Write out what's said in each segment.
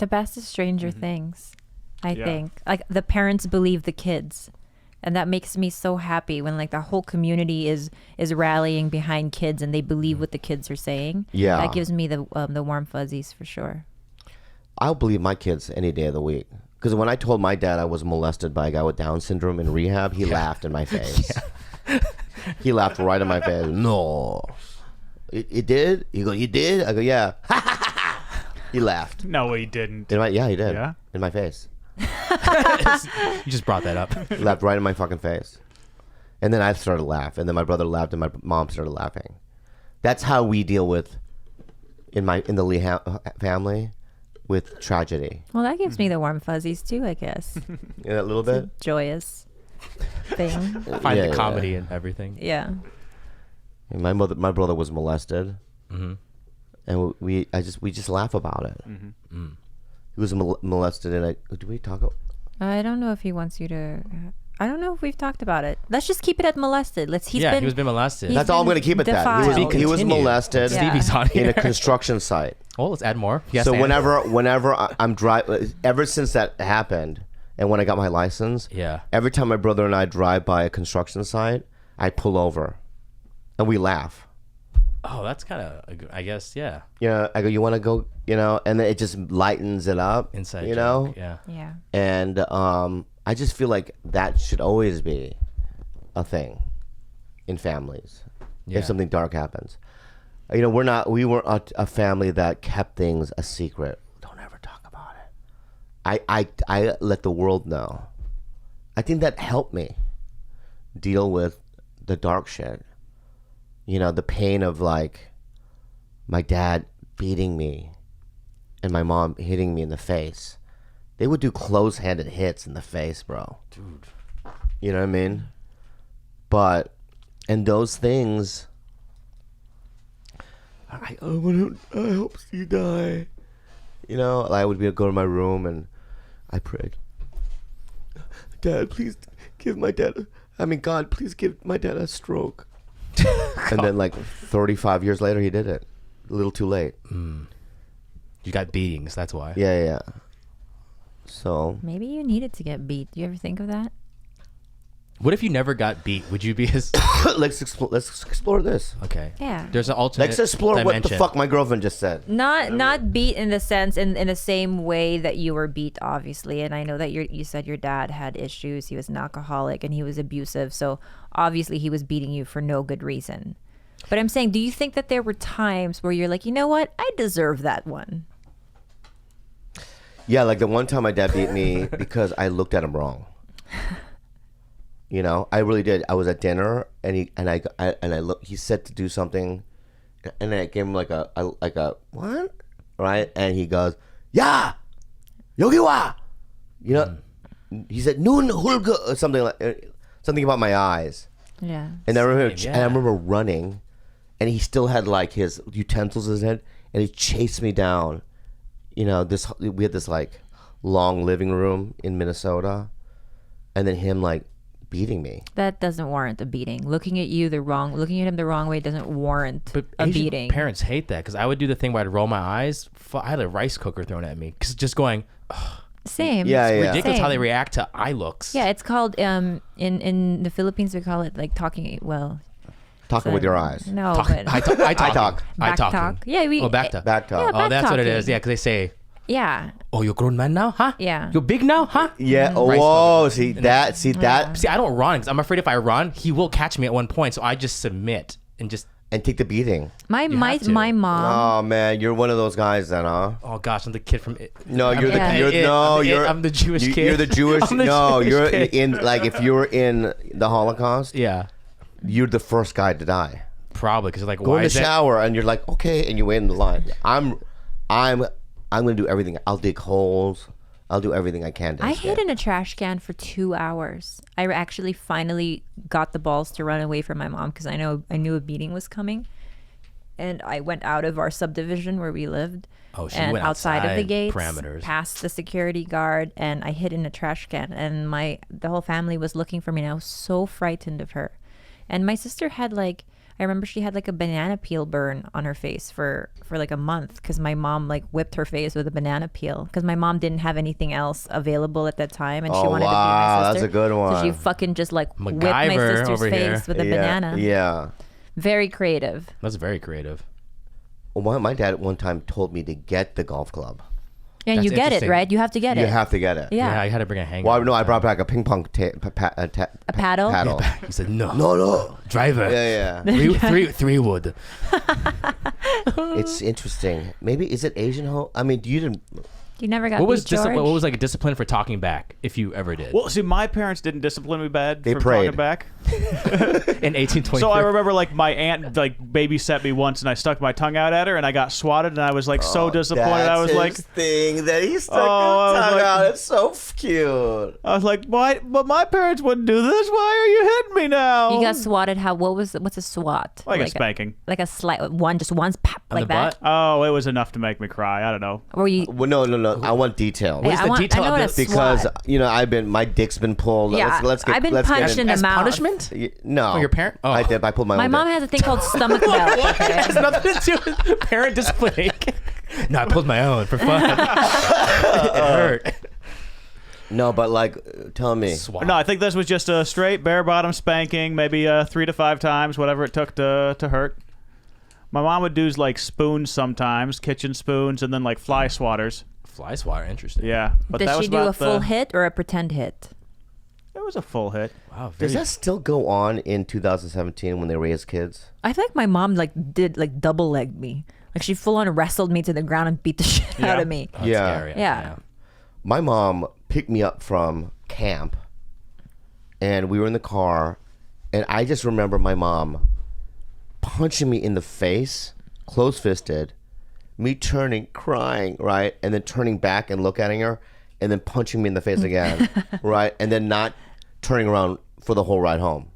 The best is Stranger Things, I think. Like the parents believe the kids. And that makes me so happy when like the whole community is rallying behind kids and they believe what the kids are saying. Yeah. That gives me the warm fuzzies for sure. I'll believe my kids any day of the week. Because when I told my dad I was molested by a guy with Down syndrome in rehab, he laughed in my face. He laughed right in my face. No. It did? You go, you did? I go, yeah. He laughed. No, he didn't. Yeah, he did. Yeah? In my face. You just brought that up. He laughed right in my fucking face. And then I started to laugh. And then my brother laughed and my mom started laughing. That's how we deal with, in the Lee family, with tragedy. Well, that gives me the warm fuzzies too, I guess. Yeah, a little bit. It's a joyous thing. Find the comedy in everything. Yeah. And my brother was molested. And we just laugh about it. He was molested, and do we talk about? I don't know if he wants you to. I don't know if we've talked about it. Let's just keep it at molested. He was been molested. That's all I'm going to keep it defiled. that. He was molested Stevie's on in here. a construction site. Oh, let's add more. Yes, So whenever I'm driving, ever since that happened, and when I got my license, every time my brother and I drive by a construction site, I pull over, and we laugh. Oh, that's kind of, I guess, yeah. Yeah, I go, you want to go, and then it just lightens it up. Inside you joke, know? Yeah. And I just feel like that should always be a thing in families. If something dark happens. We weren't a family that kept things a secret. Don't ever talk about it. I let the world know. I think that helped me deal with the dark shit. The pain of like my dad beating me and my mom hitting me in the face. They would do close-handed hits in the face, bro. Dude. You know what I mean? And those things, I hope you die. I would go to my room and I prayed. God, please give my dad a stroke. And then like 35 years later, he did it. A little too late. You got beatings, that's why. Yeah. So maybe you needed to get beat. Do you ever think of that? What if you never got beat? Would you be as... Let's explore this. Okay. Yeah. There's an alternate Let's explore dimension. what the fuck my girlfriend just said. Not beat in the sense in the same way that you were beat, obviously. And I know that you said your dad had issues. He was an alcoholic and he was abusive. So obviously he was beating you for no good reason. But I'm saying, do you think that there were times where you're like, you know what? I deserve that one. Yeah, like the one time my dad beat me because I looked at him wrong. I really did. I was at dinner and he said to do something, and I gave him like a what, right? And he goes, "Yeah, yogi wa," He said "nun hulga" or something about my eyes. Yeah. And I remember running, and he still had like his utensils in his head, and he chased me down. We had this like long living room in Minnesota, and then him like beating me. That doesn't warrant a beating. Looking at him the wrong way doesn't warrant a Asian beating. Parents hate that because I would do the thing where I'd roll my eyes. I had a rice cooker thrown at me because just going. Same. Yeah, It's yeah. ridiculous how Same. they react to eye looks. Yeah, it's called in the Philippines we call it like talking. Well, Talking with your eyes. no, Talk, but I talk. back talk. Yeah, we. Back talk. Back talk. Yeah, Oh, back that's what it talking. is. Yeah, because they say, Yeah. "Oh, you're a grown man now, huh? Yeah. You're big now, huh?" Yeah. Rice Oh, cooker. see that. See, I don't run because I'm afraid if I run, he will catch me at one point. So I just submit and just. And take the beating. My have to. mom. Oh man, you're one of those guys then, huh? Oh gosh, I'm the kid from. No, you're Yeah. I'm the Jewish kid. You're the Jewish. I'm the No, Jewish you're kid. in like if you were in the Holocaust, Yeah, you're the first guy to die. probably because like Go why in the is that? shower and you're like, okay, and you wait in the line. I'm gonna do everything. I'll dig holes. I'll do everything I can to I escape. hid in a trash can for 2 hours. I actually finally got the balls to run away from my mom because I knew a beating was coming, and I went out of our subdivision where we lived. Oh, she and went outside of the outside gates, parameters. past the security guard, and I hid in a trash can. And the whole family was looking for me, and I was so frightened of her. And my sister had I I remember she had like a banana peel burn on her face for like a month because my mom like whipped her face with a banana peel because my mom didn't have anything else available at that time and she wanted to be my sister. That's a good one. So she fucking just like whipped my MacGyver sister's over here. face with a banana. Yeah. Very creative. That's very creative. Well, my dad one time told me to get the golf club. And That's you get it, interesting. right? You have to get it. You have to get it. Yeah. I had to bring a hanger. Well, no, I brought back a ping pong A paddle? paddle. He said no. No. Driver. Yeah. Three wood. It's interesting. Maybe is it Asian home? I mean, you didn't. You never got What was beat, George? what was like a discipline for talking back if you ever did? Well, see, my parents didn't discipline me bad They for prayed. talking back. In 1823. So I remember like my aunt like babysat me once and I stuck my tongue out at her and I got swatted and I was like so disappointed. I was like, thing that he stuck Oh, I his was tongue like- out. It's so cute. why? But my parents wouldn't do this. Why are you hitting me now? You got swatted. What's a swat? like a spanking. Like a slight one, just once, pop, On like the that. butt? Oh, it was enough to make me cry. I don't know. Or you? Well, no. I want detail. Yeah, is the I detail know of what a this? Because swat. my dick's been pulled. Yeah, let's get. I've been let's get punched in the As mouth. punishment? No. For your parent? Oh. I did. I pulled my My own mom dick. has a thing called stomach belt. It Okay? has nothing to do with parent discipline. No, I pulled my own for fun. It hurt. No, but like, tell me. Swat. No, I think this was just a straight bare bottom spanking, maybe 3 to 5 times, whatever it took to hurt. My mom would do like spoons sometimes, kitchen spoons, and then like fly swatters. Fly swatter, interesting. Yeah, but that Does was she do about a full hit or a pretend hit? It was a full hit. Wow. Does Very, that still go on in 2017 when they raise kids? I feel like my mom like did like double legged me. Like she full on wrestled me to the ground and beat the shit out Yeah. of me. that's Yeah. scary. Yeah. My mom picked me up from camp, and we were in the car, and I just remember my mom punching me in the face, close-fisted, me turning, crying, right, and then turning back and look at her, and then punching me in the face again, right, and then not turning around for the whole ride home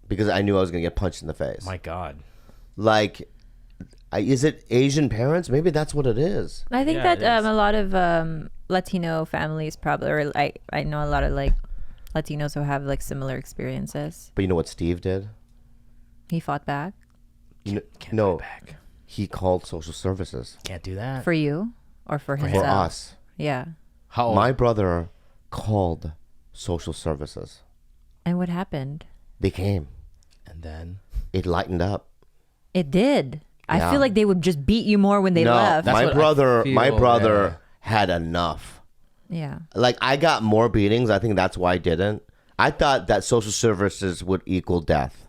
because I knew I was gonna get punched in the face. My God. Like, is it Asian parents? Maybe that's what it is. I think Yeah, that it is. a lot of Latino families probably, or I know a lot of like Latinos who have like similar experiences. But you know what Steve did? He fought back Can't No. go back. He called social services Can't do that. for you or for for himself. us. Yeah. How old? My brother called social services. And what happened? They came. And then It lightened up. It did. I Yeah. feel like they would just beat you more when they no, left. That's my what I brother, feel, my brother yeah. had enough. Yeah. Like, I got more beatings. I think that's why I didn't. I thought that social services would equal death.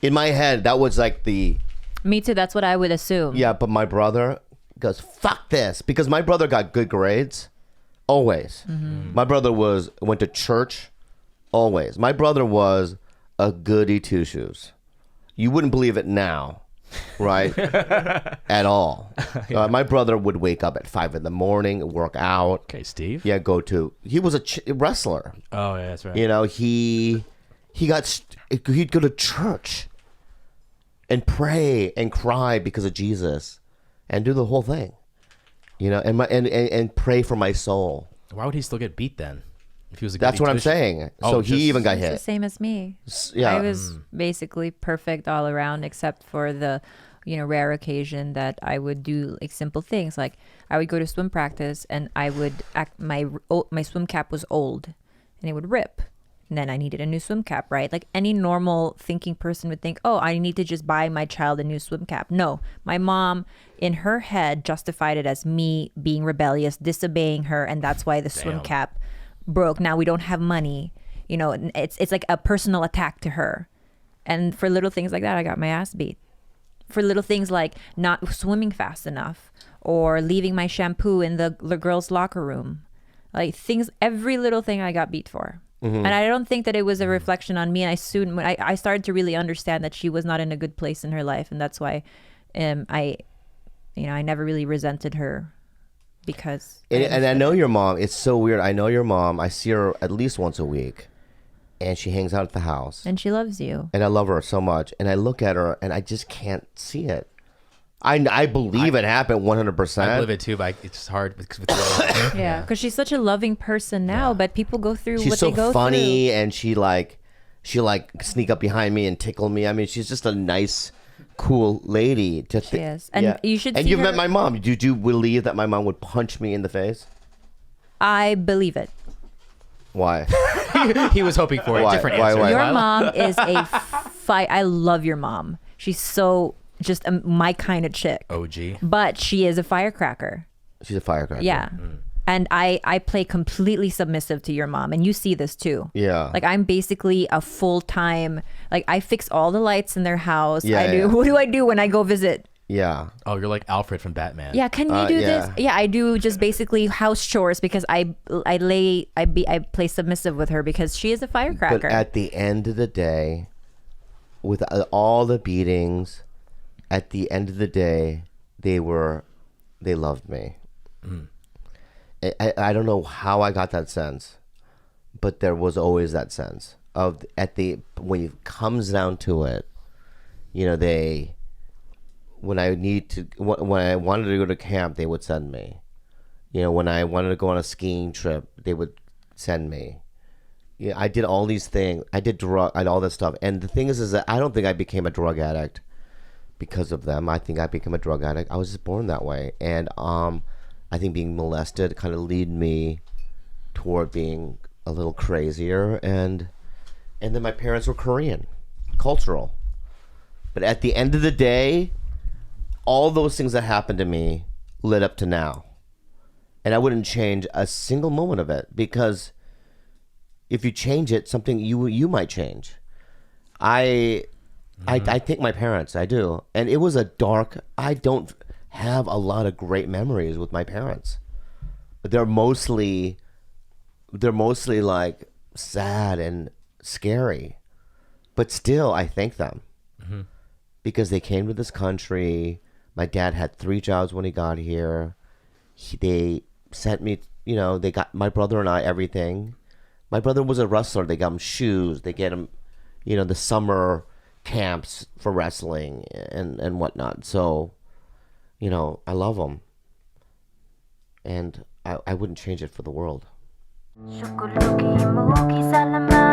In my head, that was like the Me too. That's what I would assume. yeah. But my brother goes, "Fuck this," because my brother got good grades, always. My brother went to church, always. My brother was a goody two shoes. You wouldn't believe it now, right? At all. My brother would wake up at 5 a.m, work out. Okay, Steve. Yeah, he was a wrestler. Oh, yeah, that's right. You know, he'd go to church and pray and cry because of Jesus and do the whole thing. You know, and pray for my soul. Why would he still get beat then? If he was a That's goody what I'm two-shoes? saying. Oh, So he just- even got It's the hit. same as me. Yeah. I was basically perfect all around except for the, rare occasion that I would do like simple things. Like I would go to swim practice and I would my swim cap was old and it would rip. And then I needed a new swim cap, right? Like any normal thinking person would think, oh, I need to just buy my child a new swim cap. No, my mom in her head justified it as me being rebellious, disobeying her. And that's why the swim Damn. cap broke. Now we don't have money. It's like a personal attack to her. And for little things like that, I got my ass beat. For little things like not swimming fast enough or leaving my shampoo in the girls' locker room. Like things, every little thing I got beat for. And I don't think that it was a reflection on me. And I started to really understand that she was not in a good place in her life. And that's why I never really resented her because. And I know your mom. It's so weird. I know your mom. I see her at least once a week, and she hangs out at the house. And she loves you. And I love her so much. And I look at her, and I just can't see it. I believe it happened 100%. I believe it too, but it's just hard with Yeah, because she's such a loving person now, but people go through She's what so they go funny, through. and She'll like sneak up behind me and tickle me. I mean, she's just a nice, cool lady. She is. And you should And see you've her- met my mom. Did you believe that my mom would punch me in the face? I believe it. Why? He was hoping for a Why? different Why? answer. Why? Your Lila. mom is a fight. I love your mom. She's so just my kind of chick. OG. But she is a firecracker. She's a firecracker. Yeah. And I play completely submissive to your mom, and you see this too. Yeah. Like I'm basically a full-time, like I fix all the lights in their house. Yeah, I do. yeah. What do I do when I go visit? Yeah. Oh, you're like Alfred from Batman. Yeah, can you do yeah. this? Yeah, I do just basically house chores because I play submissive with her because she is a firecracker. But at the end of the day, with all the beatings, at the end of the day, they loved me. I don't know how I got that sense, but there was always that sense of when it comes down to it, you know, when I wanted to go to camp, they would send me. You know, when I wanted to go on a skiing trip, they would send me. Yeah, I did all these things. I did all this stuff. And the thing is that I don't think I became a drug addict because of them. I think I became a drug addict. I was just born that way. And I think being molested kind of lead me toward being a little crazier. And then my parents were Korean, cultural. But at the end of the day, all those things that happened to me led up to now. And I wouldn't change a single moment of it, because if you change it, something you might change. I thank my parents. I do. And it was I don't have a lot of great memories with my parents. They're mostly like sad and scary. But still, I thank them. Because they came to this country. My dad had 3 jobs when he got here. They sent me, you know, they got my brother and I everything. My brother was a wrestler. They got him shoes. They get him, you know, the summer camps for wrestling and whatnot. So, you know, I love them. And I wouldn't change it for the world. Shukuluki muki salamat.